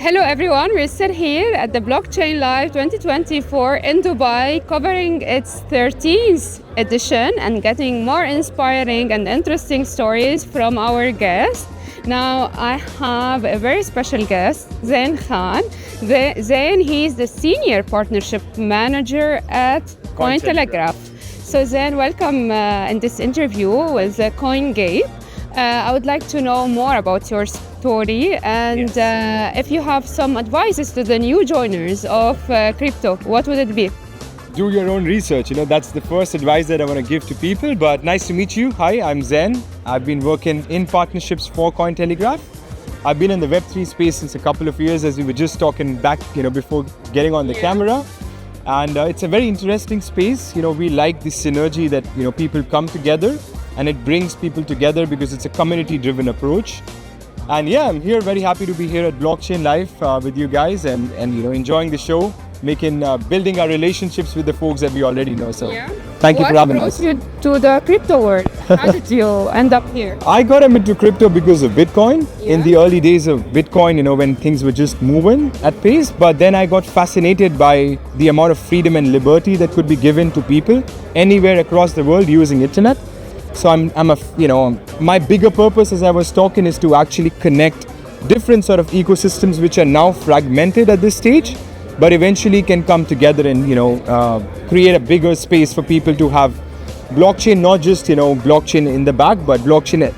Hello everyone, we're still here at the Blockchain Live 2024 in Dubai, covering its 13th edition and getting more inspiring and interesting stories from our guests. Now I have a very special guest, Zain Khan. Zain, he's the Senior Partnership Manager at Cointelegraph. So Zain, welcome in this interview with CoinGate. I would like to know more about your story and if you have some advices to the new joiners of crypto, what would it be? Do your own research. That's the first advice that I want to give to people. But nice to meet you. Hi, I'm Zain. I've been working in partnerships for Cointelegraph. I've been in the Web3 space since a couple of years, as we were just talking back, before getting on the camera. And it's a very interesting space. We like the synergy that, people come together and it brings people together because it's a community-driven approach. And yeah, I'm here, very happy to be here at Blockchain Live with you guys and enjoying the show, building our relationships with the folks that we already know. So thank you for having us. What brought you to the crypto world? How did you end up here? I got into crypto because of Bitcoin. In the early days of Bitcoin, when things were just moving at pace. But then I got fascinated by the amount of freedom and liberty that could be given to people anywhere across the world using internet. So my bigger purpose, as I was talking, is to actually connect different sort of ecosystems which are now fragmented at this stage, but eventually can come together and create a bigger space for people to have blockchain, not just blockchain in the back, but blockchain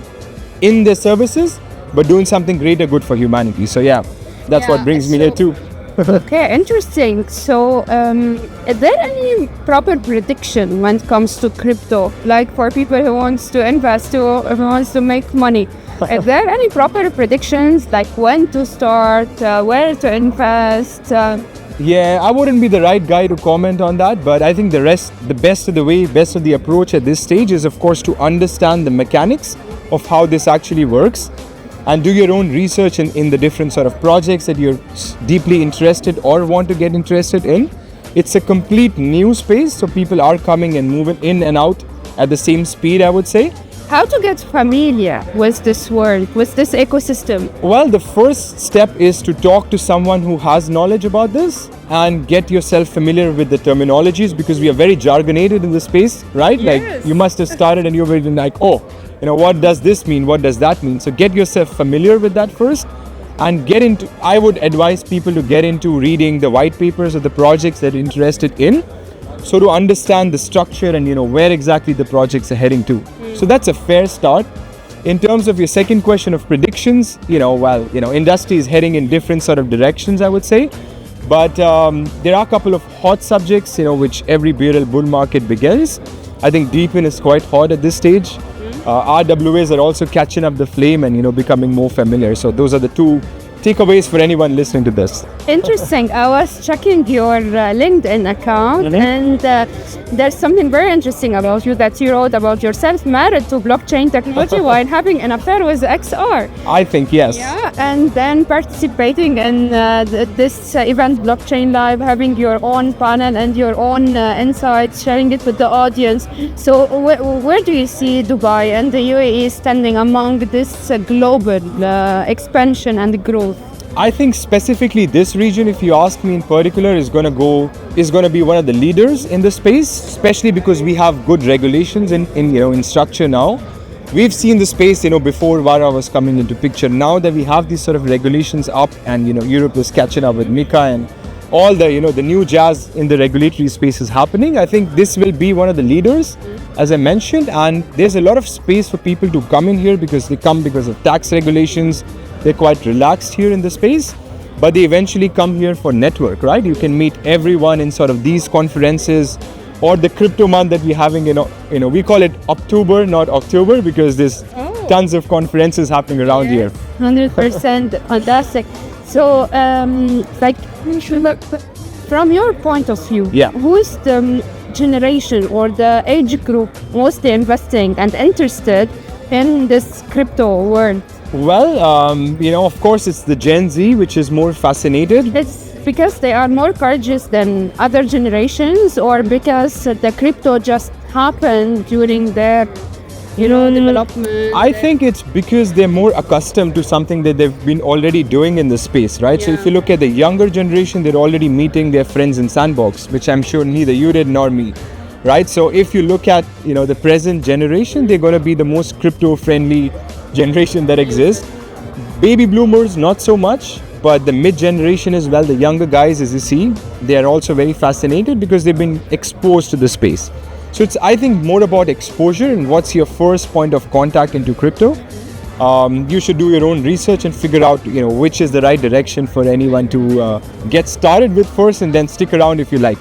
in their services, but doing something greater good for humanity. So that's what brings me here too. Okay, interesting. So, is there any proper prediction when it comes to crypto? Like for people who wants to invest, who wants to make money, is there any proper predictions like when to start, where to invest? I wouldn't be the right guy to comment on that, but I think the best of the approach at this stage is, of course, to understand the mechanics of how this actually works. And do your own research in the different sort of projects that you're deeply interested or want to get interested in. It's a complete new space, so people are coming and moving in and out at the same speed, I would say. How to get familiar with this world, with this ecosystem? Well, the first step is to talk to someone who has knowledge about this and get yourself familiar with the terminologies, because we are very jargonated in the space, right? Yes. Like you must have started and you're very like, what does this mean? What does that mean? So get yourself familiar with that first and I would advise people to get into reading the white papers of the projects that you're interested in. So to understand the structure and where exactly the projects are heading to. So that's a fair start. In terms of your second question of predictions, industry is heading in different sort of directions, I would say. But there are a couple of hot subjects, which every bull market begins. I think DeepIn is quite hot at this stage. RWAs are also catching up the flame and becoming more familiar. So those are the two takeaways for anyone listening to this. Interesting. I was checking your LinkedIn account and there's something very interesting about you that you wrote about yourself, married to blockchain technology while having an affair with XR. I think, yes. Yeah, and then participating in this event, Blockchain Live, having your own panel and your own insights, sharing it with the audience. So where do you see Dubai and the UAE standing among this global expansion and growth? I think specifically this region, if you ask me in particular, is going to be one of the leaders in the space, especially because we have good regulations in structure now. We've seen the space, before Vara was coming into picture. Now that we have these sort of regulations up and, Europe is catching up with MiCA and all the, the new jazz in the regulatory space is happening. I think this will be one of the leaders, as I mentioned, and there's a lot of space for people to come in here because they come because of tax regulations. They're quite relaxed here in the space, but they eventually come here for network, right? You can meet everyone in sort of these conferences or the crypto month that we're having, we call it October, not October, because there's tons of conferences happening around here. 100% fantastic. So, from your point of view, who is the generation or the age group mostly investing and interested in this crypto world? Well, of course, it's the Gen Z, which is more fascinated. It's because they are more courageous than other generations, or because the crypto just happened during their development? I think it's because they're more accustomed to something that they've been already doing in the space, right? So if you look at the younger generation, they're already meeting their friends in Sandbox, which I'm sure neither you did nor me, right? So if you look at, the present generation, they're going to be the most crypto-friendly generation that exists. Baby bloomers, not so much, but the mid-generation as well, the younger guys, as you see, they are also very fascinated because they've been exposed to the space. So it's, I think, more about exposure and what's your first point of contact into crypto. You should do your own research and figure out, which is the right direction for anyone to get started with first, and then stick around if you like.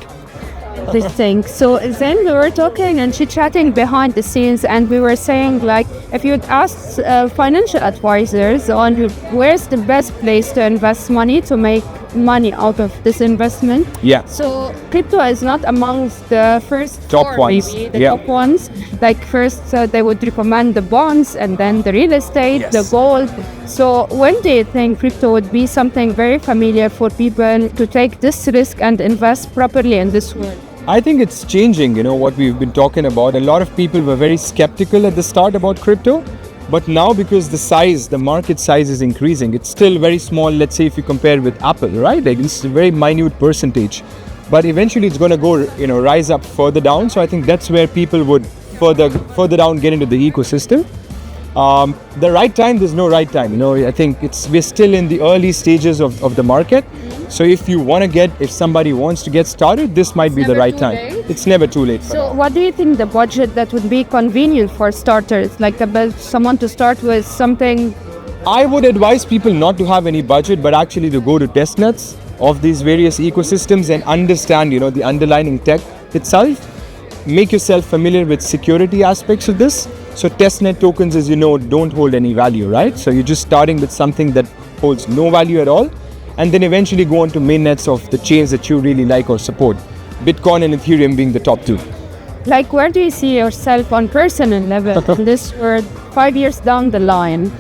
Interesting. So then we were talking and chit-chatting behind the scenes, and we were saying, like, if you'd ask financial advisors on where's the best place to invest money to make money out of this investment. Yeah. So crypto is not amongst the first top four, ones. maybe, the top ones. Like first they would recommend the bonds, and then the real estate, the gold. So when do you think crypto would be something very familiar for people to take this risk and invest properly in this world? I think it's changing, what we've been talking about. A lot of people were very skeptical at the start about crypto, but now because the market size is increasing, it's still very small. Let's say if you compare with Apple, right? Like it's a very minute percentage, but eventually it's going to go, rise up further down. So I think that's where people would further down get into the ecosystem. The right time, there's no right time. I think we're still in the early stages of the market. So if somebody wants to get started, this might be the right time. It's never too late. So what do you think the budget that would be convenient for starters? Like someone to start with something? I would advise people not to have any budget, but actually to go to testnets of these various ecosystems and understand, the underlying tech itself. Make yourself familiar with security aspects of this. So testnet tokens, as you know, don't hold any value, right? So you're just starting with something that holds no value at all, and then eventually go on to mainnets of the chains that you really like or support. Bitcoin and Ethereum being the top two. Like, where do you see yourself on personal level in this world 5 years down the line?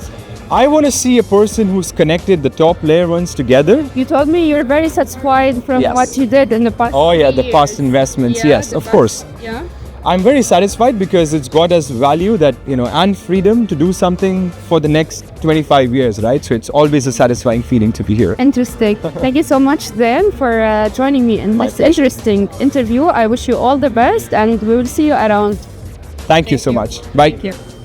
I want to see a person who's connected the top layer ones together. You told me you're very satisfied from what you did in the past. Oh yeah, the past investments, yes, of course. Yeah. I'm very satisfied because it's got us value that, and freedom to do something for the next 25 years, right? So it's always a satisfying feeling to be here. Interesting. Thank you so much, Zain, for joining me in this interesting interview. I wish you all the best, and we will see you around. Thank you so much. Bye. Thank you.